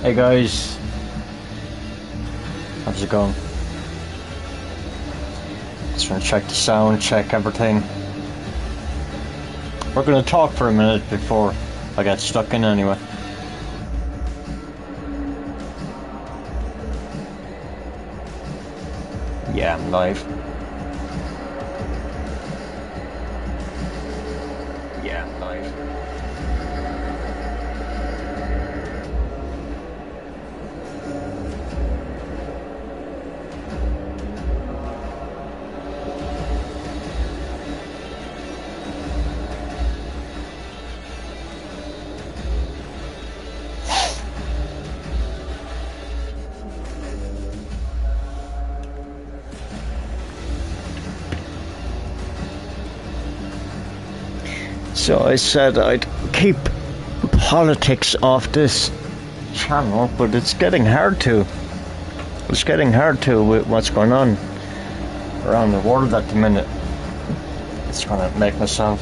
Hey guys, how's it going? Just want to check the sound, check everything. We're gonna talk for a minute before I get stuck in anyway. Yeah, I'm live. Yeah, I'm live. So I said I'd keep politics off this channel, but it's getting hard to. It's getting hard to with what's going on around the world at the minute. It's trying to make myself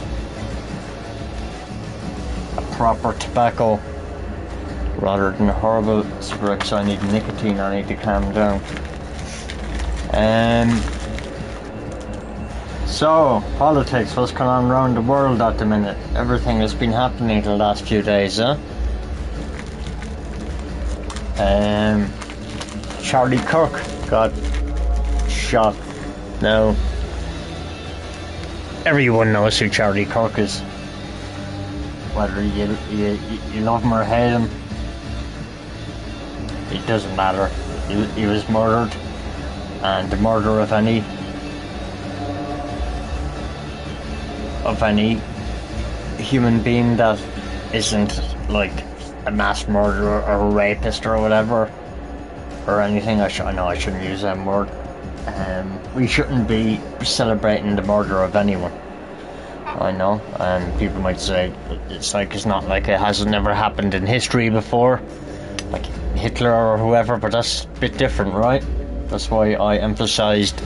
a proper tobacco rather than a horrible cigarette, so I need nicotine, I need to calm down. So, politics, what's going on around the world at the minute? Everything has been happening the last few days, huh? Charlie Kirk got shot. Now, everyone knows who Charlie Kirk is. Whether you love him or hate him, it doesn't matter. He was murdered, and the murder of any human being that isn't like a mass murderer or a rapist or whatever or anything. I know I shouldn't use that word. We shouldn't be celebrating the murder of anyone. I know, and people might say it's not like it hasn't never happened in history before, like Hitler or whoever, but that's a bit different, right? That's why I emphasized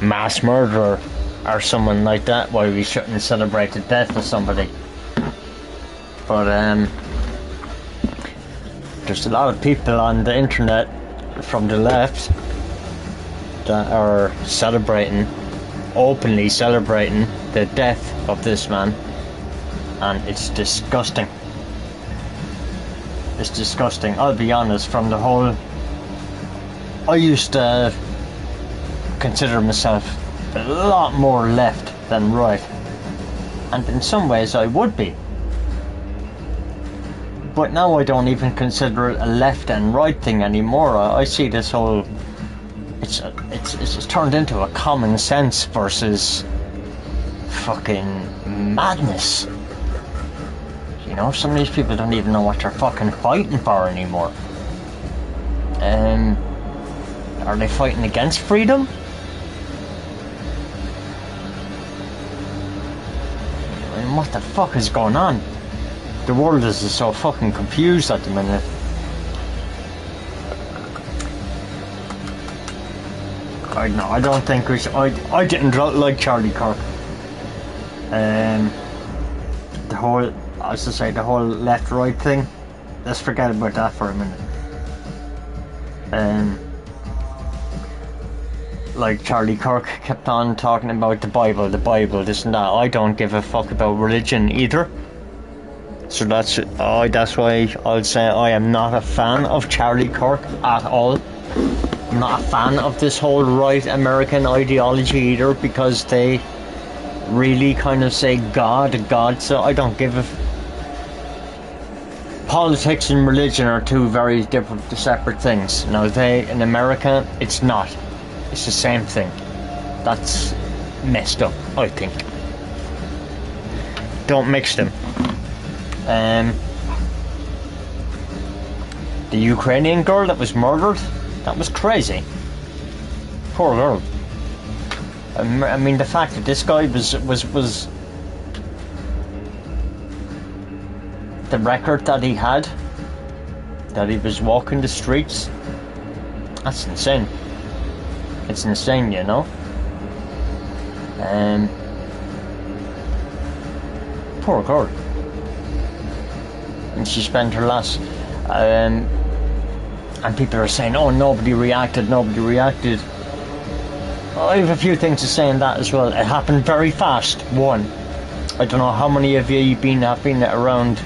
mass murderer or someone like that, why we shouldn't celebrate the death of somebody. But there's a lot of people on the internet from the left that are openly celebrating the death of this man, and it's disgusting. It's disgusting. I'll be honest, I used to consider myself a lot more left than right, and in some ways I would be, but now I don't even consider it a left and right thing anymore. I see this whole it's turned into a common sense versus fucking madness. You know, some of these people don't even know what they're fucking fighting for anymore. Are they fighting against freedom? What the fuck is going on? The world is just so fucking confused at the minute. I don't think we should. I didn't like Charlie Kirk. The whole left-right thing, let's forget about that for a minute. Like Charlie Kirk kept on talking about the Bible, this and that. I don't give a fuck about religion either. So that's why I'll say I am not a fan of Charlie Kirk at all. I'm not a fan of this whole right American ideology either, because they really kind of say God, so I don't give a politics and religion are two very different, separate things. Now in America, it's not. It's the same thing. That's messed up, I think. Don't mix them. The Ukrainian girl that was murdered, that was crazy. Poor girl. I mean, the fact that this guy was the record that he had, that he was walking the streets, that's insane. It's insane, you know. Poor girl. And she spent her last And people are saying, oh, nobody reacted. I have a few things to say on that as well. It happened very fast. One, I don't know how many of you have been around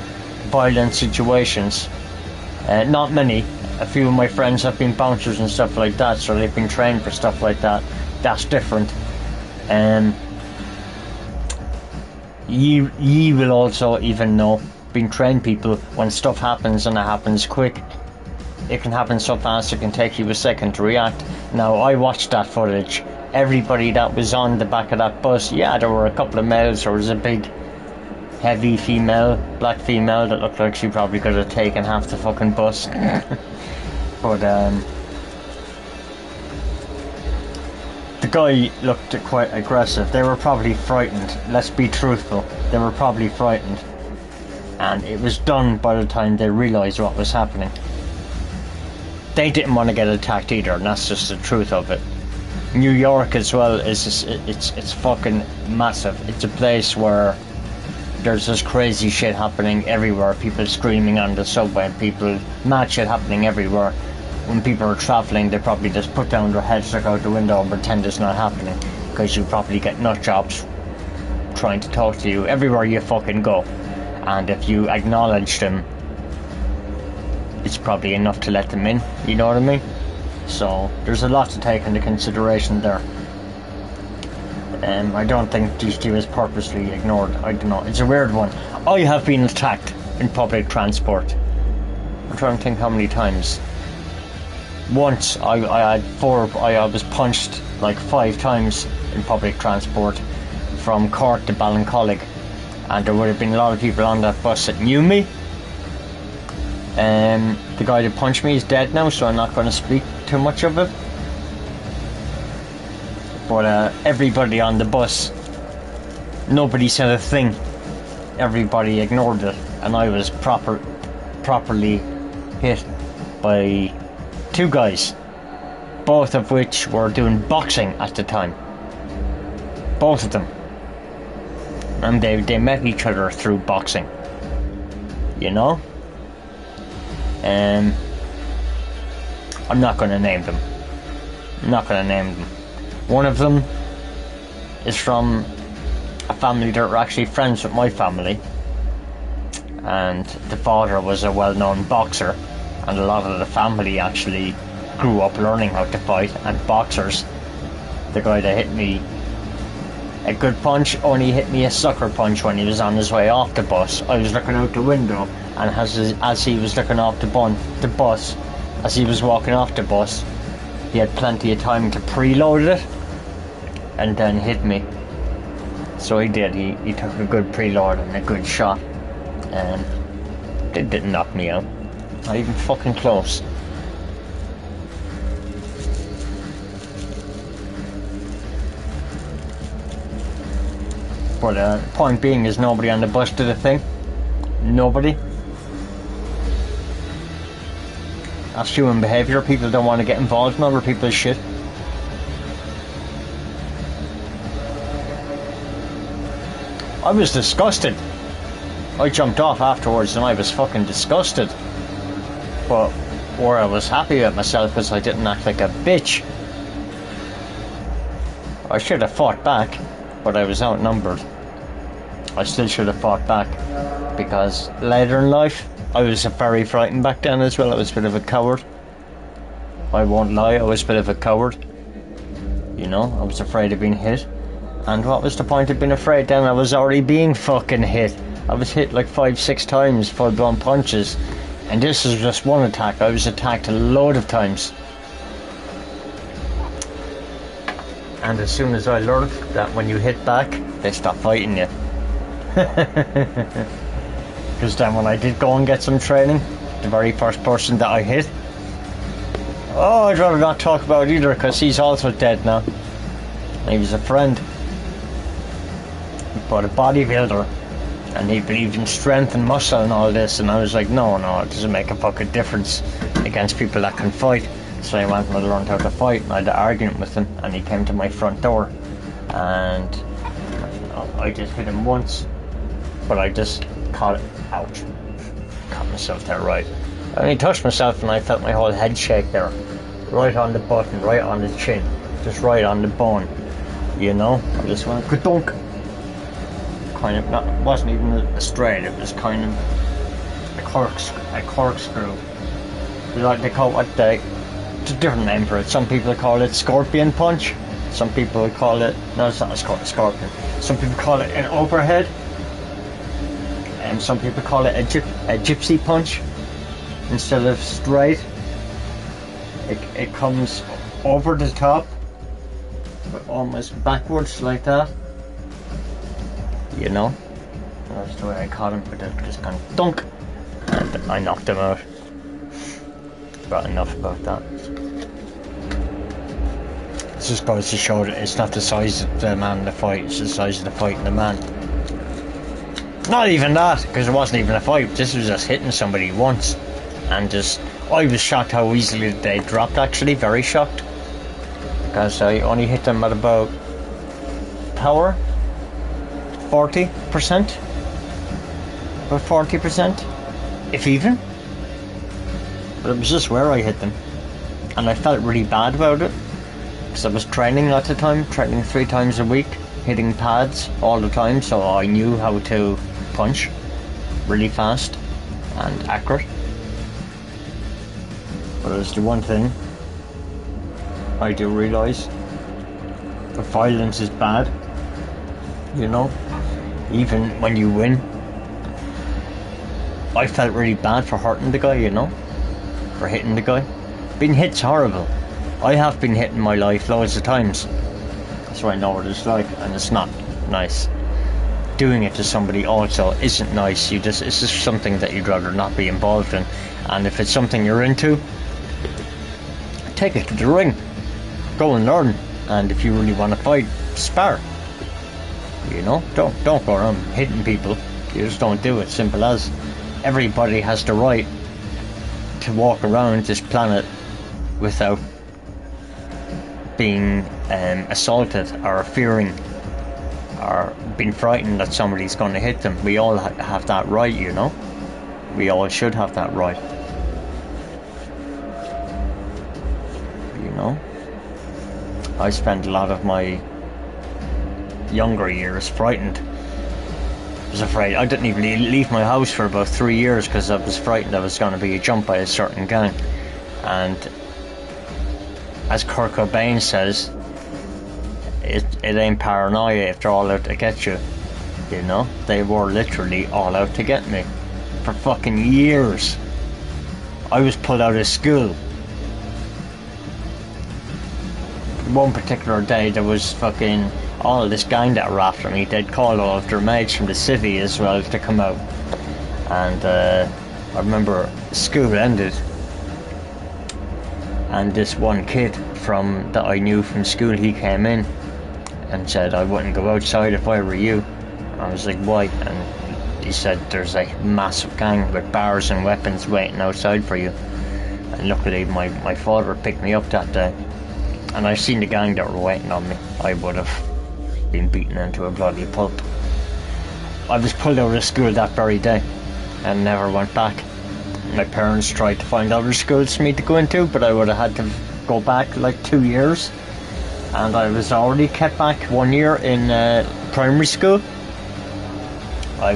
violent situations. Not many. A few of my friends have been bouncers and stuff like that, so they've been trained for stuff like that. That's different. Ye will also even know, being trained people, when stuff happens and it happens quick, it can happen so fast it can take you a second to react. Now, I watched that footage. Everybody that was on the back of that bus, yeah, there were a couple of males. There was a big, heavy female, black female, that looked like she probably could have taken half the fucking bus. But, the guy looked quite aggressive. They were probably frightened. Let's be truthful. They were probably frightened. And it was done by the time they realised what was happening. They didn't want to get attacked either, and that's just the truth of it. New York as well it's fucking massive. It's a place where there's just crazy shit happening everywhere. People screaming on the subway, mad shit happening everywhere. When people are travelling, they probably just put down their heads, look out the window and pretend it's not happening, because you probably get nut jobs trying to talk to you everywhere you fucking go. And if you acknowledge them, it's probably enough to let them in, you know what I mean? So there's a lot to take into consideration there. I don't think these two is purposely ignored. I don't know, it's a weird one. I have been attacked in public transport. I'm trying to think how many times. Once I was punched like 5 times in public transport from Cork to Ballincollig, and there would have been a lot of people on that bus that knew me. The guy that punched me is dead now, so I'm not going to speak too much of it. But everybody on the bus, nobody said a thing. Everybody ignored it, and I was properly hit by 2 guys, both of which were doing boxing at the time. Both of them. And they met each other through boxing. You know? I'm not going to name them. One of them is from a family that are actually friends with my family, and the father was a well-known boxer, and a lot of the family actually grew up learning how to fight, and boxers. The guy that hit me a good punch only hit me a sucker punch when he was on his way off the bus. I was looking out the window, and as he was looking off the bus, as he was walking off the bus, he had plenty of time to preload it and then hit me. So he did. He took a good preload and a good shot, and it didn't knock me out. Not even fucking close. But the point being is, nobody on the bus did a thing. Nobody. That's human behaviour. People don't want to get involved in other people's shit. I was disgusted. I jumped off afterwards and I was fucking disgusted. But where I was happy with myself was I didn't act like a bitch. I should have fought back, but I was outnumbered. I still should have fought back, because later in life I was very frightened back then as well. I was a bit of a coward. I won't lie, I was a bit of a coward. You know, I was afraid of being hit. And what was the point of being afraid then? I was already being fucking hit. I was hit like 5-6 times, full-blown punches. And this is just one attack. I was attacked a load of times. And as soon as I learned that when you hit back, they stop fighting you. Because then when I did go and get some training, the very first person that I hit, oh, I'd rather not talk about it either, because he's also dead now. He was a friend, but a bodybuilder, and he believed in strength and muscle and all this, and I was like, no, it doesn't make a fucking difference against people that can fight. So I went and I learned how to fight, and I had an argument with him, and he came to my front door, and I just hit him once, but I just caught it, ouch, caught myself there right. I only touched myself and I felt my whole head shake there. Right on the button, right on the chin, just right on the bone. You know? I just went ka-dunk. Kind of, not, wasn't even a straight, it was kind of a corkscrew. Like they call what they, it's a different name for it. Some people call it scorpion punch. Some people call it, no, it's not a scorpion. Some people call it an overhead. And some people call it a gypsy punch. Instead of straight, it comes over the top, but almost backwards like that. You know? That's the way I caught him, but it just kind of dunk. And I knocked him out. But enough about that. It just goes to show that it's not the size of the man in the fight, it's the size of the fight in the man. Not even that, because it wasn't even a fight. This was just hitting somebody once. And just, I was shocked how easily they dropped, actually, very shocked. Because I only hit them at about power 40%. About 40%, if even. But it was just where I hit them. And I felt really bad about it. Because I was training at the time, training 3 times a week, hitting pads all the time, so I knew how to punch really fast and accurate. But it's the one thing I do realise, the violence is bad, you know, even when you win. I felt really bad for hurting the guy, you know, for hitting the guy. Being hit's horrible. I have been hit in my life loads of times, so I know what it's like, and it's not nice. Doing it to somebody also isn't nice. It's just something that you'd rather not be involved in. And if it's something you're into, take it to the ring, go and learn, and if you really want to fight, spar. You know, don't go around hitting people. You just don't do it. Simple as. Everybody has the right to walk around this planet without being assaulted or fearing or being frightened that somebody's going to hit them. We all have that right, you know. We all should have that right. You know, I spent a lot of my younger years frightened. I was afraid. I didn't even leave my house for about 3 years because I was frightened I was going to be jumped by a certain gang. And as Kurt Cobain says, it ain't paranoia if they're all out to get you. You know, they were literally all out to get me for fucking years. I was pulled out of school. One particular day there was fucking all this gang that were after me. They'd called all of their mates from the city as well to come out. And I remember school ended and this one kid that I knew from school, he came in and said I wouldn't go outside if I were you. I was like, why? And he said there's a massive gang with bars and weapons waiting outside for you. And luckily my father picked me up that day. And I seen the gang that were waiting on me. I would have been beaten into a bloody pulp. I was pulled out of school that very day and never went back. My parents tried to find other schools for me to go into, but I would have had to go back like 2 years. And I was already kept back 1 year in primary school. I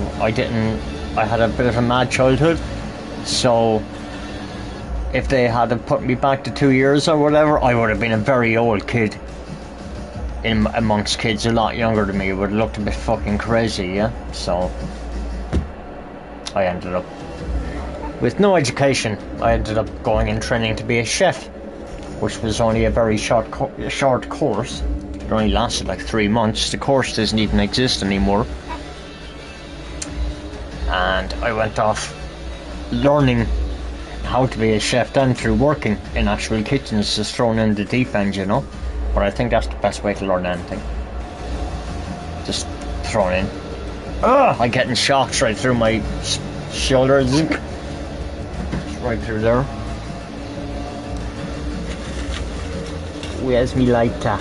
had a bit of a mad childhood, so if they had put me back to 2 years or whatever, I would have been a very old kid. Amongst kids a lot younger than me, it would have looked a bit fucking crazy, yeah? So I ended up with no education. I ended up going and training to be a chef, which was only a very short course. It only lasted like 3 months. The course doesn't even exist anymore. And I went off learning how to be a chef then through working in actual kitchens, just thrown in the deep end, you know. But I think that's the best way to learn anything. Just thrown in. I'm getting shocked right through my shoulder. Just right through there. Where's me lighter?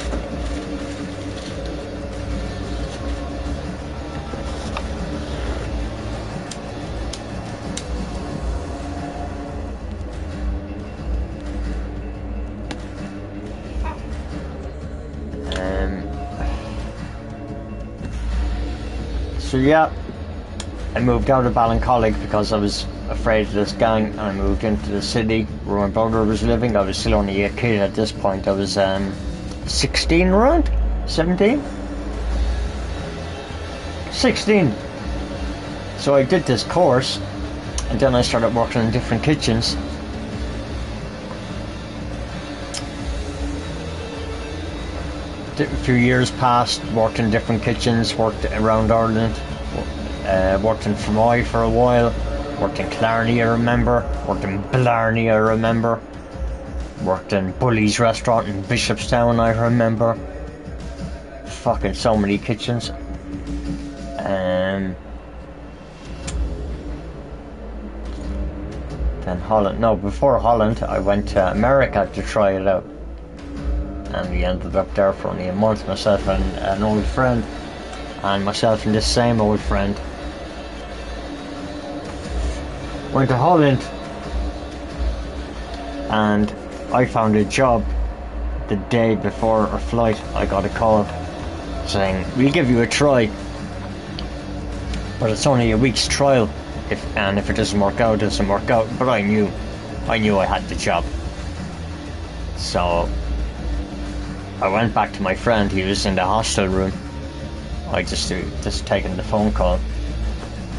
So yeah, I moved out of Ballincollig because I was afraid of this gang. I moved into the city where my brother was living. I was still only a kid at this point. I was 16 around? 17? 16. So I did this course, and then I started working in different kitchens. A few years passed, worked in different kitchens, worked around Ireland, worked in Fermoy for a while, worked in Clarny, I remember, worked in Blarney, I remember, worked in Bully's restaurant in Bishopstown, I remember. Fucking so many kitchens. Then Holland, no, before Holland I went to America to try it out. And we ended up there for only a month, myself and an old friend, and myself and this same old friend. Went to Holland, and I found a job the day before our flight. I got a call saying, we'll give you a try, but it's only a week's trial, if it doesn't work out, it doesn't work out. But I knew I had the job. So I went back to my friend. He was in the hostel room. I just taken the phone call,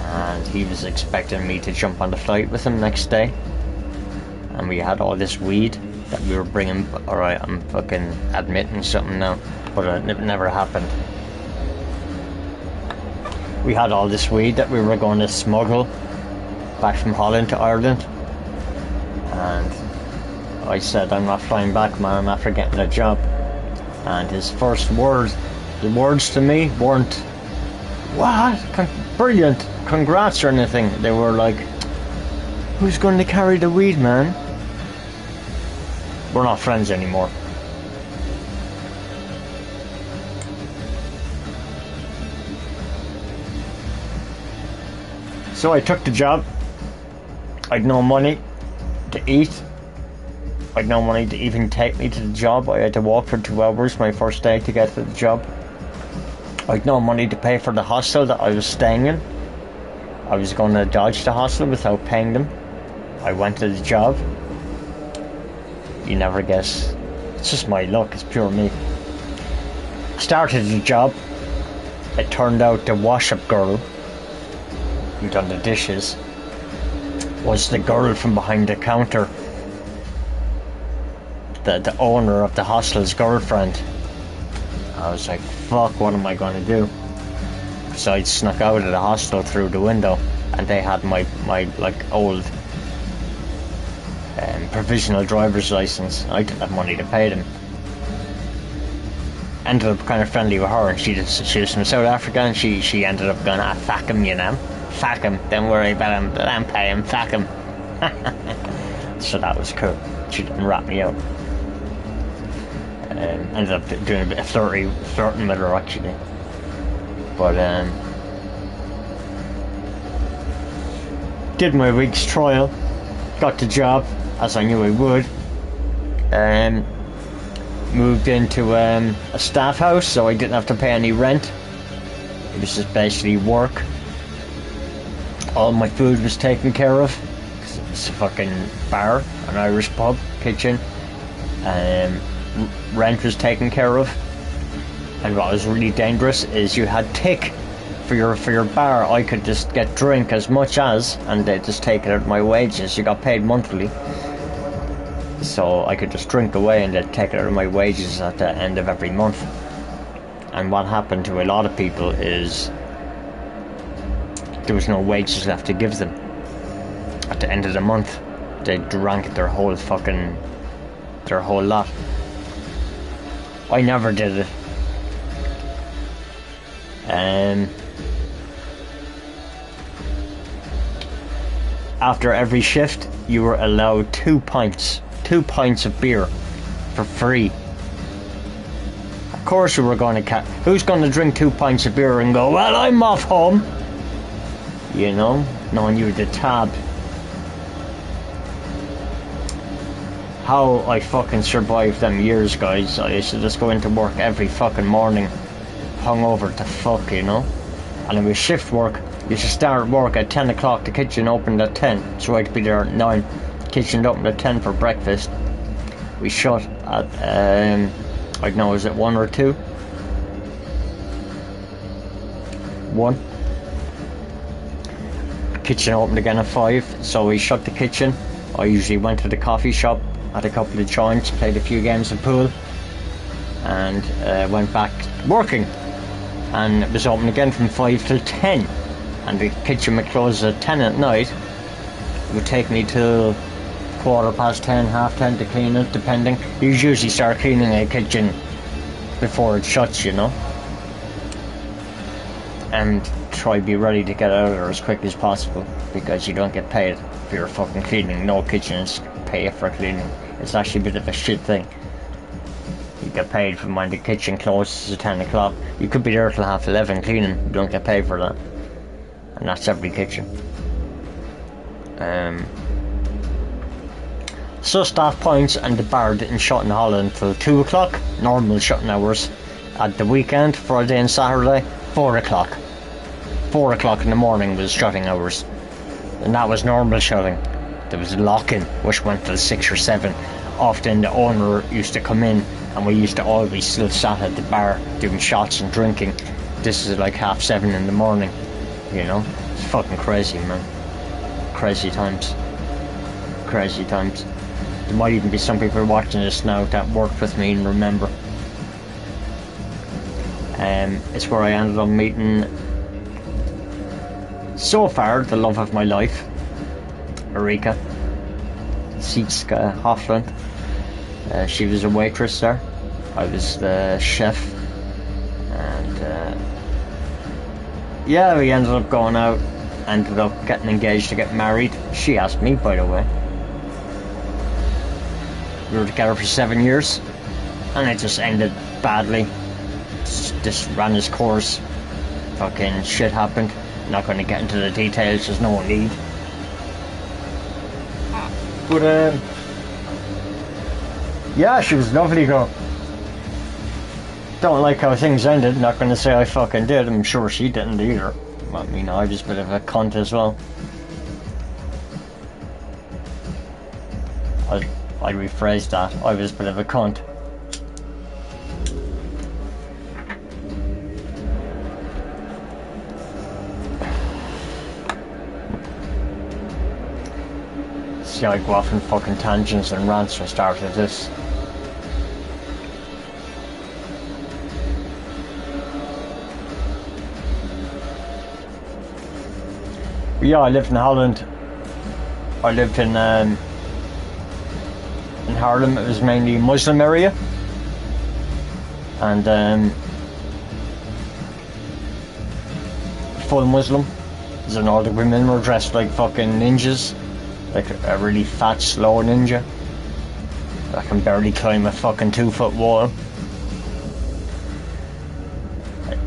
and he was expecting me to jump on the flight with him next day. And we had all this weed that we were bringing. Alright, I'm fucking admitting something now, but it never happened. We had all this weed that we were going to smuggle back from Holland to Ireland, and I said, I'm not flying back, man, I'm after getting a job. And his first words, the words to me weren't, what? Brilliant, congrats or anything. They were like, who's going to carry the weed, man? We're not friends anymore. So I took the job. I'd no money to eat. I'd no money to even take me to the job. I had to walk for 2 hours my first day to get to the job. I'd no money to pay for the hostel that I was staying in. I was going to dodge the hostel without paying them. I went to the job. You never guess. It's just my luck, it's pure me. Started the job. It turned out the wash-up girl who done the dishes was the girl from behind the counter. The owner of the hostel's girlfriend. I was like, fuck, what am I going to do? So I snuck out of the hostel through the window, and they had my like old provisional driver's license. I didn't have money to pay them. Ended up kind of friendly with her, and she was from South Africa, and she ended up going, fuck him, you know, fuck him, don't worry about him, let him pay him, fuck him. So that was cool. She didn't rat me out. Ended up doing a bit of flirting with her actually. But did my week's trial, got the job as I knew I would. Moved into a staff house, so I didn't have to pay any rent. It was just basically work. All my food was taken care of, because it was a fucking bar, an Irish pub, kitchen. Rent was taken care of. And what was really dangerous is you had tick for your bar. I could just get drink as much as, and they'd just take it out of my wages. You got paid monthly, so I could just drink away and they'd take it out of my wages at the end of every month. And what happened to a lot of people is there was no wages left to give them at the end of the month. They drank their whole lot. I never did it. After every shift, you were allowed 2 pints of beer for free. Of course you were going to who's going to drink 2 pints of beer and go, well, I'm off home, you know, knowing you were the tab. How I fucking survived them years, guys. I used to just go into work every fucking morning, hungover to fuck, you know. and it was shift work. You should start work at 10 o'clock, the kitchen opened at 10, so I could be there at 9. Kitchen opened at 10 for breakfast. We shut at, I don't know, is it 1 or 2? 1. Kitchen opened again at 5, so we shut the kitchen. I usually went to the coffee shop, had a couple of joints, played a few games of pool, and went back working. And it was open again from 5 till 10, and the kitchen would close at 10 at night. It would take me till 10:15, half 10 to clean it, depending. You usually start cleaning a kitchen before it shuts, you know, and try be ready to get out of there as quick as possible, because you don't get paid for your fucking cleaning. No kitchens pay for cleaning. It's actually a bit of a shit thing. You get paid from when the kitchen closes at 10 o'clock. You could be there till 11:30 cleaning. You don't get paid for that. And that's every kitchen. So staff points and the bar didn't shut in Holland until 2 o'clock. Normal shutting hours. At the weekend, Friday and Saturday, 4 o'clock. 4 o'clock in the morning was shutting hours. And that was normal shutting. There was a lock-in, which went till 6 or 7. Often the owner used to come in, and we used to always still sat at the bar doing shots and drinking. This is like 7:30 in the morning, you know. It's fucking crazy, man. Crazy times. Crazy times. There might even be some people watching this now that worked with me and remember. It's where I ended up meeting, so far, the love of my life, Erika Sietska Hoffland. She was a waitress there. I was the chef. And yeah, we ended up going out, ended up getting engaged to get married. She asked me, by the way. We were together for 7 years, and it just ended badly. Just ran its course. Fucking shit happened. Not going to get into the details, there's no need. But yeah, she was a lovely girl. Don't like how things ended. Not going to say I fucking did. I'm sure she didn't either. I mean, I was a bit of a cunt as well. I rephrased that. I was a bit of a cunt. See, I go off on fucking tangents and rants for start of this. But yeah, I lived in Holland. I lived in Haarlem. It was mainly a Muslim area, and full Muslim. And all the women were dressed like fucking ninjas, like a really fat, slow ninja that can barely climb a fucking 2-foot wall.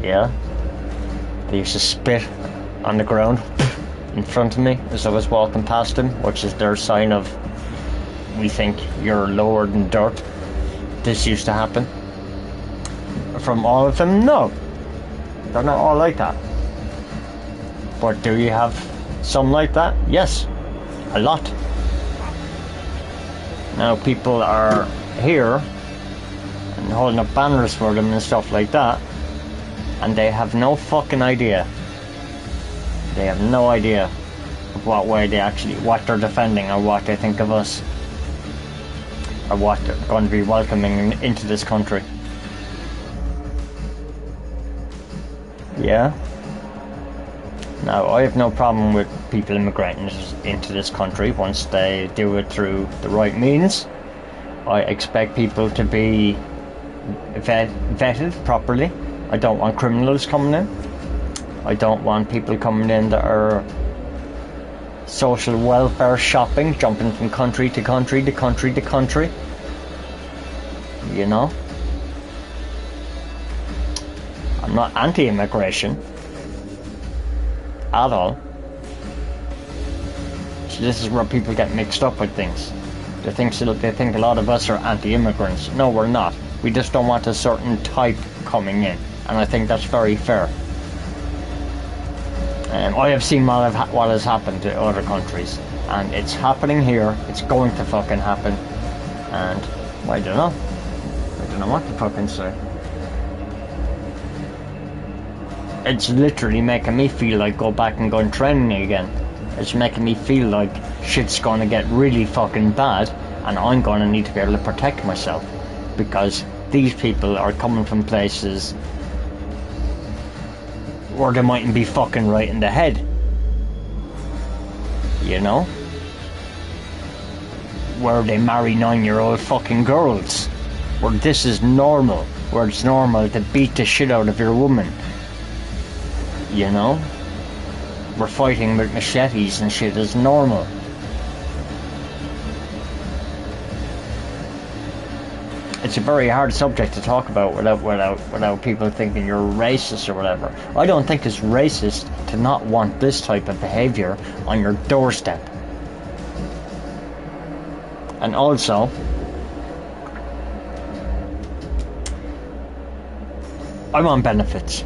Yeah, they used to spit on the ground in front of me as I was walking past them, which is their sign of, we think you're lower than dirt. This used to happen. From all of them, no. They're not all like that. But do you have some like that? Yes. A lot. Now people are here and holding up banners for them and stuff like that, and they have no fucking idea. They have no idea of what way they actually, what they're defending or what they think of us, or what they're going to be welcoming into this country. Yeah. Now, I have no problem with people immigrating into this country once they do it through the right means. I expect people to be vetted properly. I don't want criminals coming in. I don't want people coming in that are social welfare shopping, jumping from country to country to country to country. You know? I'm not anti-immigration at all. So this is where people get mixed up with things. They think a lot of us are anti-immigrants. No, we're not. We just don't want a certain type coming in, and I think that's very fair. I have seen what has happened to other countries, and it's happening here. It's going to fucking happen, and I don't know. I don't know what to fucking say. It's literally making me feel like go back and go and training again. It's making me feel like shit's gonna get really fucking bad, and I'm gonna need to be able to protect myself, because these people are coming from places where they mightn't be fucking right in the head. You know? Where they marry 9-year-old fucking girls. Where this is normal. Where it's normal to beat the shit out of your woman. You know? We're fighting with machetes and shit is normal. It's a very hard subject to talk about without people thinking you're racist or whatever. I don't think it's racist to not want this type of behaviour on your doorstep. And also, I'm on benefits.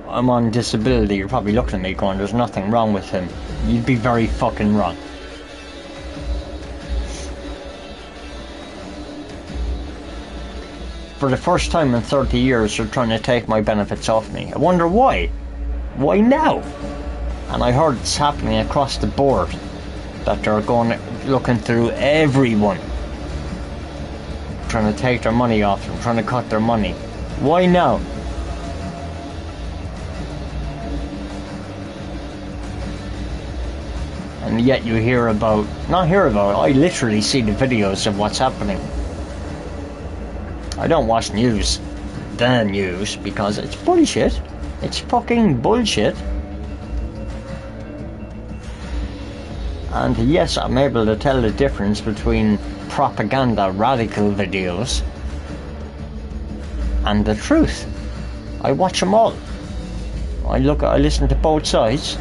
I'm on disability. You're probably looking at me going, there's nothing wrong with him. You'd be very fucking wrong. For the first time in 30 years, they're trying to take my benefits off me. I wonder why? Why now? And I heard it's happening across the board. That they're looking through everyone. Trying to take their money off them, trying to cut their money. Why now? And yet you I literally see the videos of what's happening. I don't watch the news, because it's bullshit. It's fucking bullshit. And yes, I'm able to tell the difference between propaganda radical videos and the truth. I watch them all. I listen to both sides.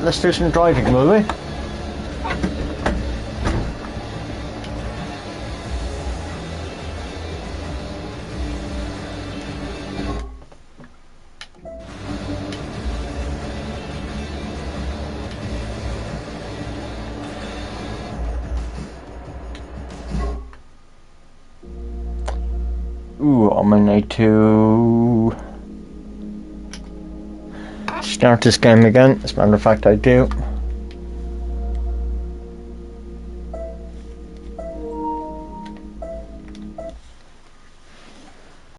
Let's do some driving, will we? Ooh, I might need to start this game again. As a matter of fact, I do.